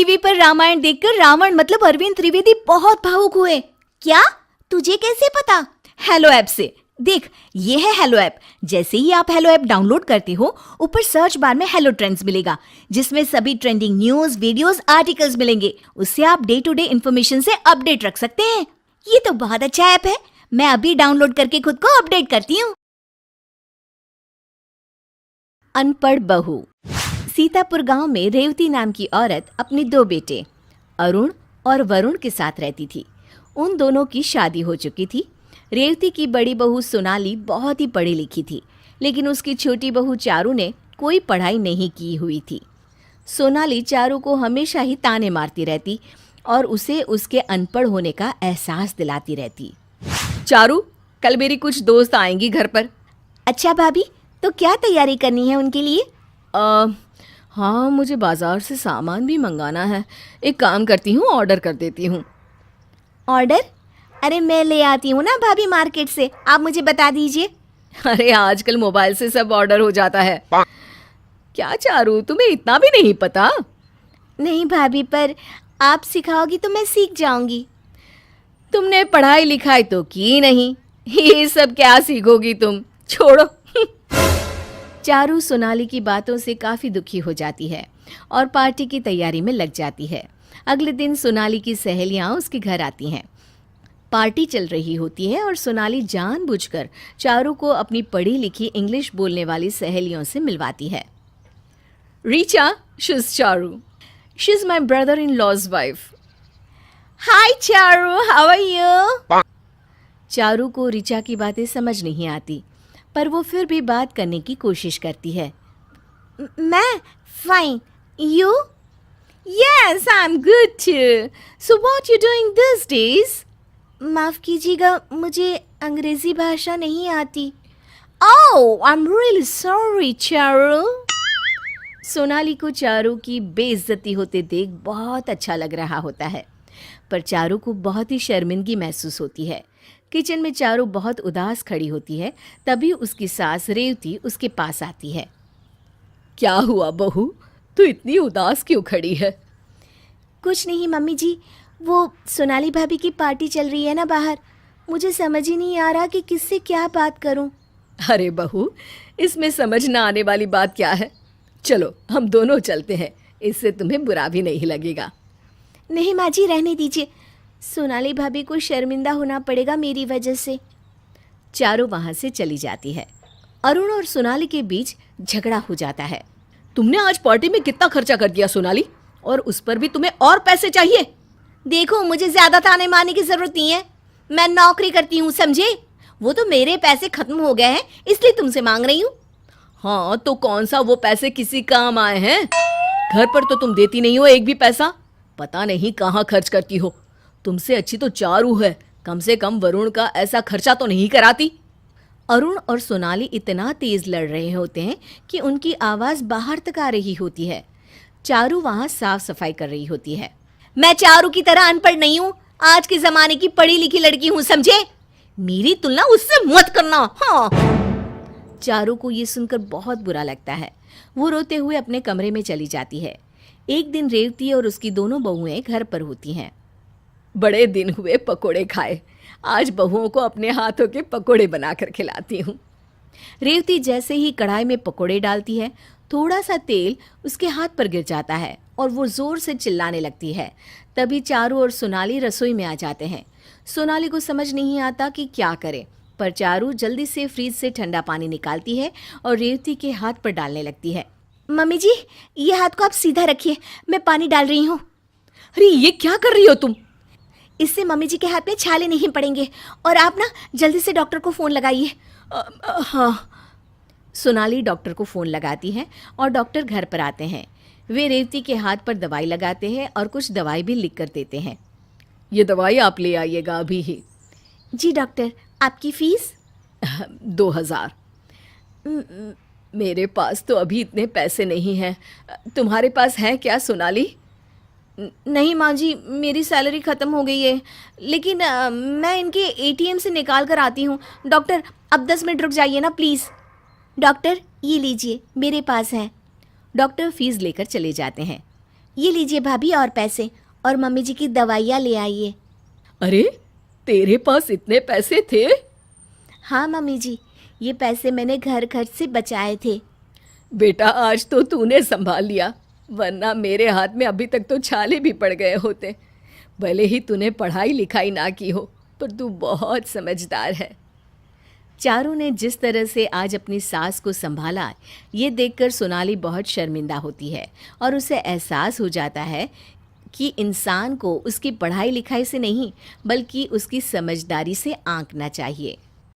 TV पर रामायण देखकर रावण मतलब अरविंद त्रिवेदी बहुत भावुक हुए। क्या? तुझे कैसे पता? हेलो ऐप से। देख, ये है हेलो ऐप। जैसे ही आप हेलो ऐप डाउनलोड करते हो, ऊपर सर्च बार में हेलो ट्रेंड्स मिलेगा, जिसमें सभी ट्रेंडिंग न्यूज, वीडियोस, आर्टिकल्स मिलेंगे। उससे आप डे टू डे इन्फॉर्मेशन से अपडेट रख सकते हैं। ये तो बहुत अच्छा ऐप है। मैं अभी डाउनलोड करके खुद को अपडेट करती हूँ। अनपढ़ बहू। सीतापुर गांव में रेवती नाम की औरत अपने 2 बेटे अरुण और वरुण के साथ रहती थी। उन दोनों की शादी हो चुकी थी। रेवती की बड़ी बहू सोनाली बहुत ही पढ़ी लिखी थी, लेकिन उसकी छोटी बहू चारू ने कोई पढ़ाई नहीं की हुई थी। सोनाली चारू को हमेशा ही ताने मारती रहती और उसे उसके अनपढ़ होने का एहसास दिलाती रहती। चारू, कल मेरी कुछ दोस्त आएंगी घर पर। अच्छा भाभी, तो क्या तैयारी करनी है उनके लिए? हाँ, मुझे बाजार से सामान भी मंगाना है। एक काम करती हूँ, ऑर्डर कर देती हूँ। ऑर्डर? अरे मैं ले आती हूँ ना भाभी मार्केट से, आप मुझे बता दीजिए। अरे आजकल मोबाइल से सब ऑर्डर हो जाता है। क्या चारू, तुम्हें इतना भी नहीं पता? नहीं भाभी, पर आप सिखाओगी तो मैं सीख जाऊंगी। तुमने पढ़ाई लिखाई तो की नहीं, ये सब क्या सीखोगी तुम? छोड़ो। चारू सोनाली की बातों से काफ़ी दुखी हो जाती है और पार्टी की तैयारी में लग जाती है। अगले दिन सोनाली की सहेलियां उसके घर आती हैं। पार्टी चल रही होती है और सोनाली जानबूझकर चारू को अपनी पढ़ी लिखी इंग्लिश बोलने वाली सहेलियों से मिलवाती है। Richa, she is Charu. She is my brother in law's wife. Hi Charu, how are you? Charu को रीचा की बातें समझ नहीं आती, पर वो फिर भी बात करने की कोशिश करती है। मैं fine, you? Yes, I am good too. So what you doing this days? माफ कीजिएगा, मुझे अंग्रेजी भाषा नहीं आती। Oh, I am really sorry Charu. Sonali को चारू की बेइज्जती होते देख बहुत अच्छा लग रहा होता है, पर चारू को बहुत ही शर्मिंदगी महसूस होती है। किचन में चारू बहुत उदास खड़ी होती है। तभी उसकी सास रेवती उसके पास आती है। क्या हुआ बहू, तू इतनी उदास क्यों खड़ी है? कुछ नहीं मम्मी जी, वो सोनाली भाभी की पार्टी चल रही है ना बाहर, मुझे समझ ही नहीं आ रहा कि किससे क्या बात करूं। अरे बहू, इसमें समझ ना आने वाली बात क्या है? चलो हम दोनों चलते हैं, इससे तुम्हें बुरा भी नहीं लगेगा। नहीं माँ जी, रहने दीजिए। सोनाली भाभी को शर्मिंदा होना पड़ेगा मेरी वजह से। चारू वहाँ से चली जाती है। अरुण और सोनाली के बीच झगड़ा हो जाता है। तुमने आज पार्टी में कितना खर्चा कर दिया सोनाली, और उस पर भी तुम्हें और पैसे चाहिए? देखो, मुझे ज़्यादा ताने मारने की ज़रूरत नहीं है। मैं नौकरी करती हूँ, समझे? वो तो मेरे पैसे खत्म हो गए हैं, इसलिए तुमसे मांग रही हूँ। हाँ, तो कौन सा वो पैसे किसी काम आए हैं? घर पर तो तुम देती नहीं हो एक भी पैसा। पता नहीं कहाँ खर्च करती हो। तुमसे अच्छी तो चारू है, कम से कम वरुण का ऐसा खर्चा तो नहीं कराती। अरुण और सोनाली इतना तेज लड़ रहे होते हैं कि उनकी आवाज़ बाहर तक आ रही होती है। चारू वहाँ साफ सफाई कर रही होती है। मैं चारू की तरह अनपढ़ नहीं हूँ, आज के ज़माने की पढ़ी लिखी लड़की हूँ, समझे? मेरी तुलना उससे मत करना। हाँ। चारू को ये सुनकर बहुत बुरा लगता है। वो रोते हुए अपने कमरे में चली जाती है। एक दिन रेवती और उसकी दोनों बहुएं घर पर होती हैं। बड़े दिन हुए पकोड़े खाए, आज बहुओं को अपने हाथों के पकोड़े बनाकर खिलाती हूँ। रेवती जैसे ही कढ़ाई में पकोड़े डालती है, थोड़ा सा तेल उसके हाथ पर गिर जाता है और वो जोर से चिल्लाने लगती है। तभी चारू और सोनाली रसोई में आ जाते हैं। सोनाली को समझ नहीं आता कि क्या करे, पर चारू जल्दी से फ्रिज से ठंडा पानी निकालती है और रेवती के हाथ पर डालने लगती है। मम्मी जी, ये हाथ को आप सीधा रखिए, मैं पानी डाल रही हूँ। अरे ये क्या कर रही हो तुम? इससे मम्मी जी के हाथ में छाले नहीं पड़ेंगे, और आप ना जल्दी से डॉक्टर को फ़ोन लगाइए। हाँ। सोनाली डॉक्टर को फ़ोन लगाती है और डॉक्टर घर पर आते हैं। वे रेवती के हाथ पर दवाई लगाते हैं और कुछ दवाई भी लिख कर देते हैं। ये दवाई आप ले आइएगा अभी ही। जी डॉक्टर, आपकी फ़ीस? 2000। मेरे पास तो अभी इतने पैसे नहीं हैं। तुम्हारे पास हैं क्या सोनाली? नहीं माँ जी, मेरी सैलरी ख़त्म हो गई है, लेकिन मैं इनके एटीएम से निकाल कर आती हूँ। डॉक्टर, अब 10 मिनट रुक जाइए ना प्लीज़। डॉक्टर, ये लीजिए, मेरे पास है। डॉक्टर फीस लेकर चले जाते हैं। ये लीजिए भाभी और पैसे, और मम्मी जी की दवाइयाँ ले आइए। अरे, तेरे पास इतने पैसे थे? हाँ मम्मी जी, ये पैसे मैंने घर खर्च से बचाए थे। बेटा, आज तो तूने संभाल लिया, वरना मेरे हाथ में अभी तक तो छाले भी पड़ गए होते। भले ही तूने पढ़ाई लिखाई ना की हो, पर तू बहुत समझदार है। चारू ने जिस तरह से आज अपनी सास को संभाला, ये देखकर सोनाली बहुत शर्मिंदा होती है और उसे एहसास हो जाता है कि इंसान को उसकी पढ़ाई लिखाई से नहीं बल्कि उसकी समझदारी से आंकना चाहिए।